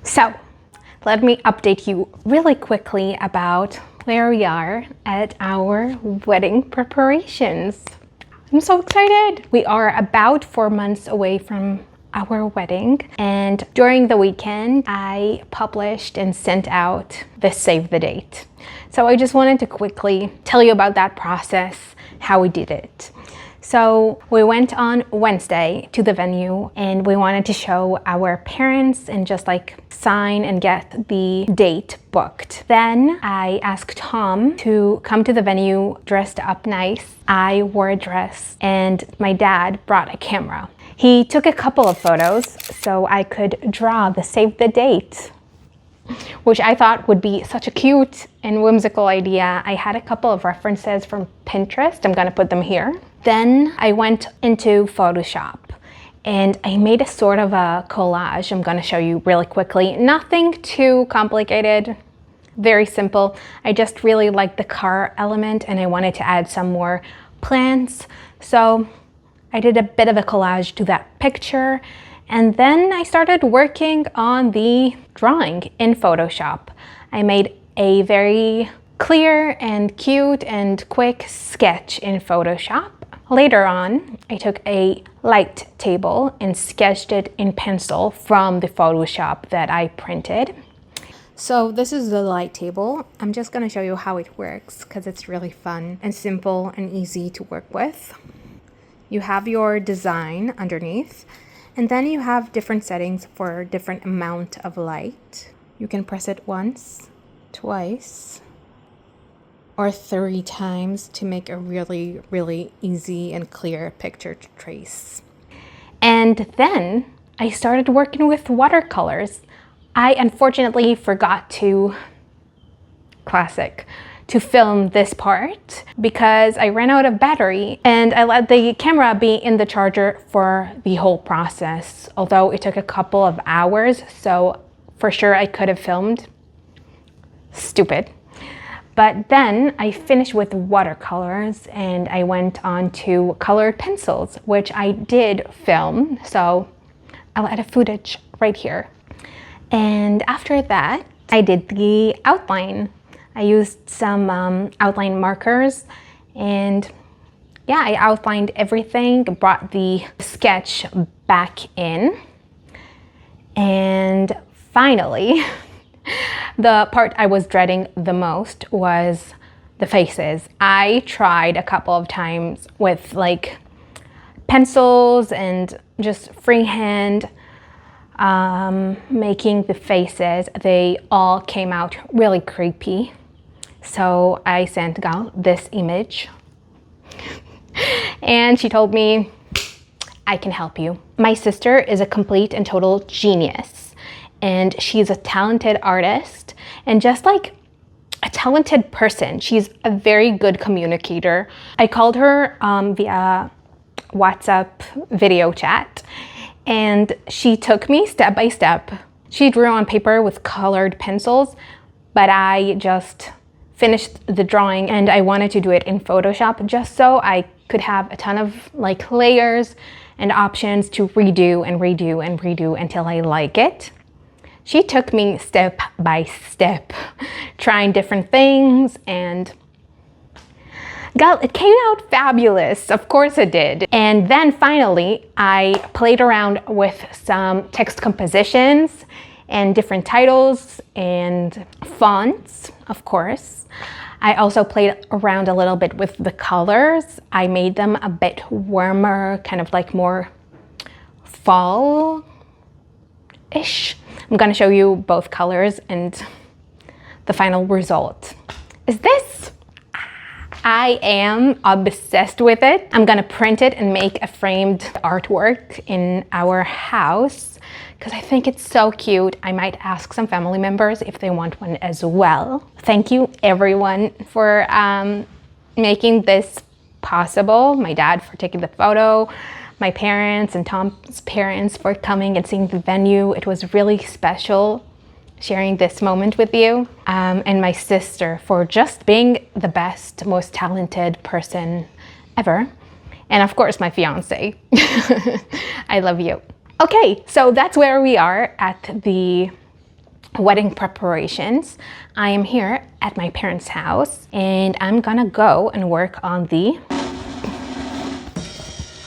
So let me update you really quickly about where we are at our wedding preparations. I'm so excited. We are about 4 months away from our wedding, and during the weekend I published and sent out the save the date. So I just wanted to quickly tell you about that process, how we did it. So we went on Wednesday to the venue and we wanted to show our parents and just like sign and get the date booked. Then I asked Tom to come to the venue dressed up nice. I wore a dress and my dad brought a camera. He took a couple of photos so I could draw the save the date, which I thought would be such a cute and whimsical idea. I had a couple of references from Pinterest. I'm gonna put them here. Then I went into Photoshop and I made a sort of a collage. I'm gonna show you really quickly. Nothing too complicated, very simple. I just really liked the car element and I wanted to add some more plants. So I did a bit of a collage to that picture. And then I started working on the drawing in Photoshop. I made a very clear and cute and quick sketch in Photoshop. Later on, I took a light table and sketched it in pencil from the Photoshop that I printed. So this is the light table. I'm just gonna show you how it works because it's really fun and simple and easy to work with. You have your design underneath, and then you have different settings for different amount of light. You can press it once, twice, or 3 times to make a really, really easy and clear picture to trace. And then I started working with watercolors. I unfortunately forgot to film this part because I ran out of battery and I let the camera be in the charger for the whole process, although it took a couple of hours, so for sure I could have filmed. Stupid. But then I finished with watercolors and I went on to colored pencils, which I did film, so I'll add a footage right here. And after that, I did the outline. I used some outline markers and yeah, I outlined everything, brought the sketch back in. And finally, the part I was dreading the most was the faces. I tried a couple of times with like pencils and just freehand making the faces. They all came out really creepy. So I sent Gal this image and she told me, I can help you. My sister is a complete and total genius and she's a talented artist and just like a talented person. She's a very good communicator. I called her via WhatsApp video chat and she took me step by step. She drew on paper with colored pencils, but I just finished the drawing and I wanted to do it in Photoshop just so I could have a ton of like layers and options to redo and redo and redo until I like it. She took me step by step, trying different things, and girl, it came out fabulous. Of course it did. And then finally, I played around with some text compositions and different titles and fonts, of course. I also played around a little bit with the colors. I made them a bit warmer, kind of like more fall-ish. I'm gonna show you both colors and the final result is this. I am obsessed with it. I'm gonna print it and make a framed artwork in our house because I think it's so cute. I might ask some family members if they want one as well. Thank you everyone for making this possible. My dad for taking the photo, my parents and Tom's parents for coming and seeing the venue. It was really special sharing this moment with you, and my sister for just being the best, most talented person ever. And of course, my fiance. I love you. Okay, so that's where we are at the wedding preparations. I am here at my parents' house and I'm gonna go and work on the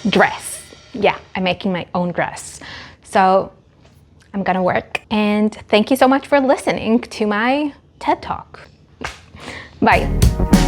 dress. Yeah, I'm making my own dress. So I'm gonna work, and thank you so much for listening to my TED Talk. Bye.